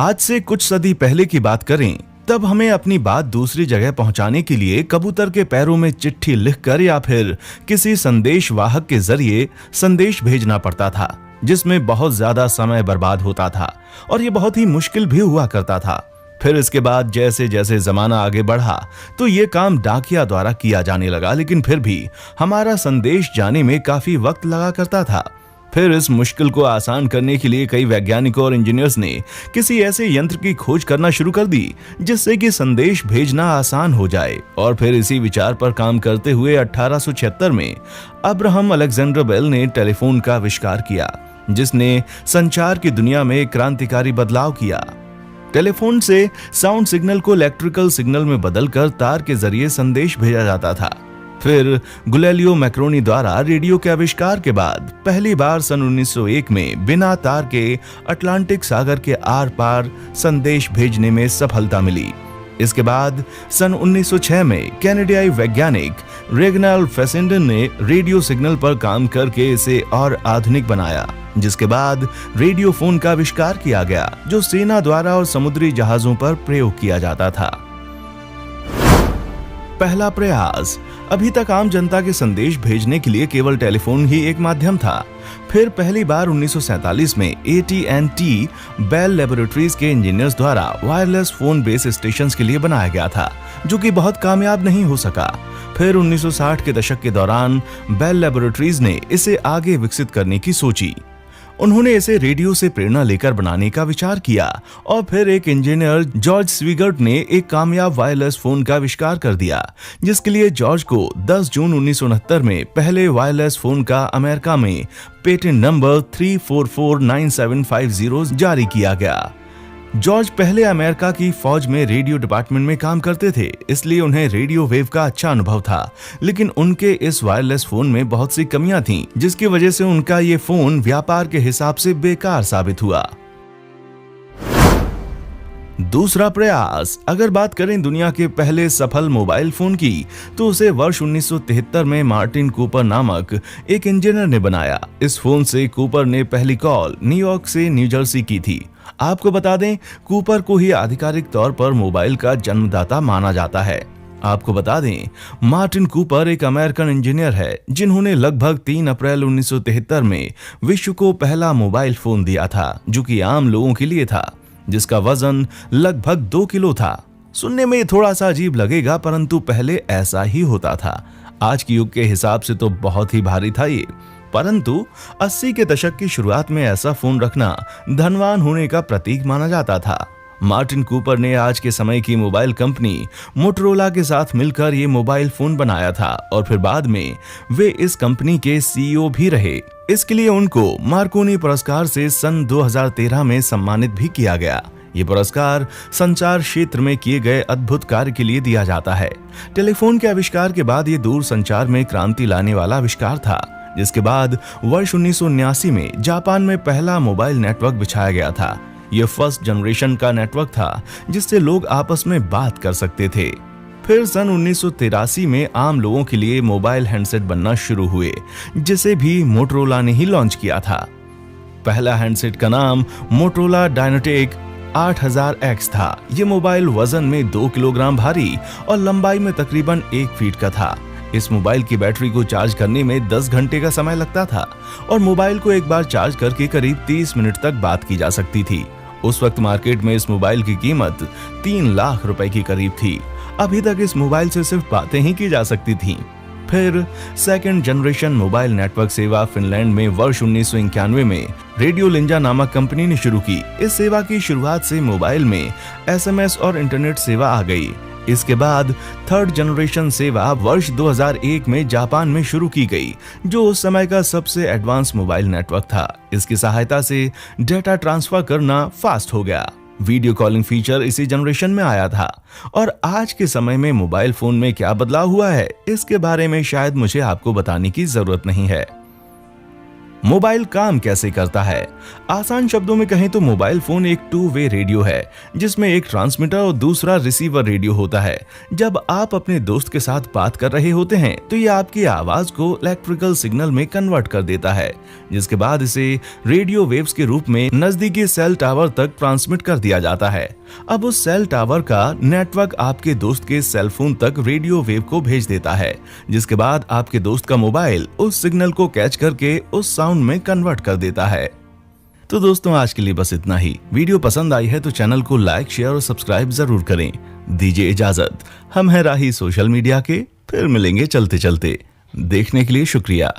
आज से कुछ सदी पहले की बात करें, तब हमें अपनी बात दूसरी जगह पहुंचाने के लिए कबूतर के पैरों में चिट्ठी लिखकर या फिर किसी संदेश वाहक के जरिए संदेश भेजना पड़ता था, जिसमें बहुत ज्यादा समय बर्बाद होता था और ये बहुत ही मुश्किल भी हुआ करता था। फिर इसके बाद जैसे जैसे जमाना आगे बढ़ा तो ये काम डाकिया द्वारा किया जाने लगा, लेकिन फिर भी हमारा संदेश जाने में काफी वक्त लगा करता था। फिर इस मुश्किल को आसान करने के लिए कई वैज्ञानिकों और इंजीनियर्स ने किसी ऐसे यंत्र की खोज करना शुरू कर दी जिससे कि संदेश भेजना आसान हो जाए। और फिर इसी विचार पर काम करते हुए 1876 में अब्राहम अलेक्जेंडर बेल ने टेलीफोन का आविष्कार किया, जिसने संचार की दुनिया में क्रांतिकारी बदलाव किया। टेलीफोन से साउंड सिग्नल को इलेक्ट्रिकल सिग्नल में बदलकर तार के जरिए संदेश भेजा जाता था। फिर गुलेलियो मैक्रोनी द्वारा रेडियो के आविष्कार के बाद पहली बार सन 1901 में बिना तार के अटलांटिक सागर के आर पार संदेश भेजने में सफलता मिली। इसके बाद सन 1906 में कैनेडियाई वैज्ञानिक रेगनाल्ड फेसेंडन ने रेडियो सिग्नल पर काम करके इसे और आधुनिक बनाया, जिसके बाद रेडियो फोन का आविष्कार किया गया, जो सेना द्वारा और समुद्री जहाजों पर प्रयोग किया जाता था। पहला प्रयास। अभी तक आम जनता के संदेश भेजने के लिए केवल टेलीफोन ही एक माध्यम था। फिर पहली बार 1947 में AT&T बेल लैबोरेटरीज के इंजीनियर्स द्वारा वायरलेस फोन बेस स्टेशंस के लिए बनाया गया था, जो कि बहुत कामयाब नहीं हो सका। फिर 1960 के दशक के दौरान बेल लैबोरेटरीज ने इसे आगे विकसित करने की सोची। उन्होंने इसे रेडियो से प्रेरणा लेकर बनाने का विचार किया और फिर एक इंजीनियर जॉर्ज स्वीगर्ट ने एक कामयाब वायरलेस फोन का आविष्कार कर दिया, जिसके लिए जॉर्ज को 10 जून 1969 में पहले वायरलेस फोन का अमेरिका में पेटेंट नंबर 3449750 जारी किया गया। जॉर्ज पहले अमेरिका की फौज में रेडियो डिपार्टमेंट में काम करते थे, इसलिए उन्हें रेडियो वेव का अच्छा अनुभव था, लेकिन उनके इस वायरलेस फोन में बहुत सी कमियां थीं, जिसकी वजह से उनका ये फोन व्यापार के हिसाब से बेकार साबित हुआ। दूसरा प्रयास। अगर बात करें दुनिया के पहले सफल मोबाइल फोन की, तो उसे वर्ष 1973 में मार्टिन कूपर नामक एक इंजीनियर ने बनाया। इस फोन से कूपर ने पहली कॉल न्यूयॉर्क से न्यू जर्सी की थी। आपको बता दें, कूपर को ही आधिकारिक तौर पर मोबाइल का जन्मदाता माना जाता है। आपको बता दें, मार्टिन कूपर एक अमेरिकन इंजीनियर है, जिन्होंने लगभग 3 अप्रैल 1973 में विश्व को पहला मोबाइल फोन दिया था, जो कि आम लोगों के लिए था, जिसका वजन लगभग 2 किलो था। सुनने में थोड़ा सा अजीब लगेगा, परंतु पहले ऐसा ही होता था। आज के युग के हिसाब से तो बहुत ही भारी था ये, परंतु 80 के दशक की शुरुआत में ऐसा फोन रखना धनवान होने का प्रतीक माना जाता था। मार्टिन कूपर ने आज के समय की मोबाइल कंपनी मोटरोला के साथ मिलकर ये मोबाइल फोन बनाया था और फिर बाद में वे इस कंपनी के CEO भी रहे। इसके लिए उनको मार्कोनी पुरस्कार से सन 2013 में सम्मानित भी किया गया। ये पुरस्कार संचार क्षेत्र में किए गए अद्भुत कार्य के लिए दिया जाता है। टेलीफोन के आविष्कार के बाद ये दूर संचार में क्रांति लाने वाला आविष्कार था, जिसके बाद वर्ष 1979 में जापान में पहला मोबाइल नेटवर्क बिछाया गया था। यह फर्स्ट जनरेशन का नेटवर्क था, जिससे लोग आपस में बात कर सकते थे। फिर सन 1983 में आम लोगों के लिए मोबाइल हैंडसेट बनना शुरू हुए, जिसे भी मोटरोला ने ही लॉन्च किया था। पहला हैंडसेट का नाम मोटरोला डायनाटेक 8000X था। यह मोबाइल वजन में 2 किलोग्राम भारी और लंबाई में तकरीबन 1 फीट का था। इस मोबाइल की बैटरी को चार्ज करने में 10 घंटे का समय लगता था और मोबाइल को एक बार चार्ज करके करीब 30 मिनट तक बात की जा सकती थी। उस वक्त मार्केट में इस मोबाइल की कीमत 3 लाख रुपए की करीब थी। अभी तक इस मोबाइल से सिर्फ बातें ही की जा सकती थीं। फिर सेकंड जनरेशन मोबाइल नेटवर्क सेवा फिनलैंड में वर्ष 1991 में रेडियो लिंजा नामक कंपनी ने शुरू की। इस सेवा की शुरुआत से मोबाइल में SMS और इंटरनेट सेवा आ गई। इसके बाद थर्ड जनरेशन सेवा वर्ष 2001 में जापान में शुरू की गई, जो उस समय का सबसे एडवांस मोबाइल नेटवर्क था। इसकी सहायता से डेटा ट्रांसफर करना फास्ट हो गया। वीडियो कॉलिंग फीचर इसी जनरेशन में आया था। और आज के समय में मोबाइल फोन में क्या बदलाव हुआ है, इसके बारे में शायद मुझे आपको बताने की जरूरत नहीं है। मोबाइल काम कैसे करता है? आसान शब्दों में कहें तो मोबाइल फोन एक टू वे रेडियो है जिसमें एक ट्रांसमीटर और दूसरा रिसीवर रेडियो होता है। जब आप अपने दोस्त के साथ बात कर रहे होते हैं तो ये आपकी आवाज को इलेक्ट्रिकल सिग्नल में कन्वर्ट कर देता है, जिसके बाद इसे रेडियो वेव्स के रूप में नजदीकी सेल टावर तक ट्रांसमिट कर दिया जाता है। अब उस सेल टावर का नेटवर्क आपके दोस्त के सेल फोन तक रेडियो वेव को भेज देता है, जिसके बाद आपके दोस्त का मोबाइल उस सिग्नल को कैच करके उस साउंड में कन्वर्ट कर देता है। तो दोस्तों, आज के लिए बस इतना ही। वीडियो पसंद आई है तो चैनल को लाइक, शेयर और सब्सक्राइब जरूर करें। दीजिए इजाजत। हम हैं राही सोशल मीडिया के, फिर मिलेंगे चलते चलते। देखने के लिए शुक्रिया।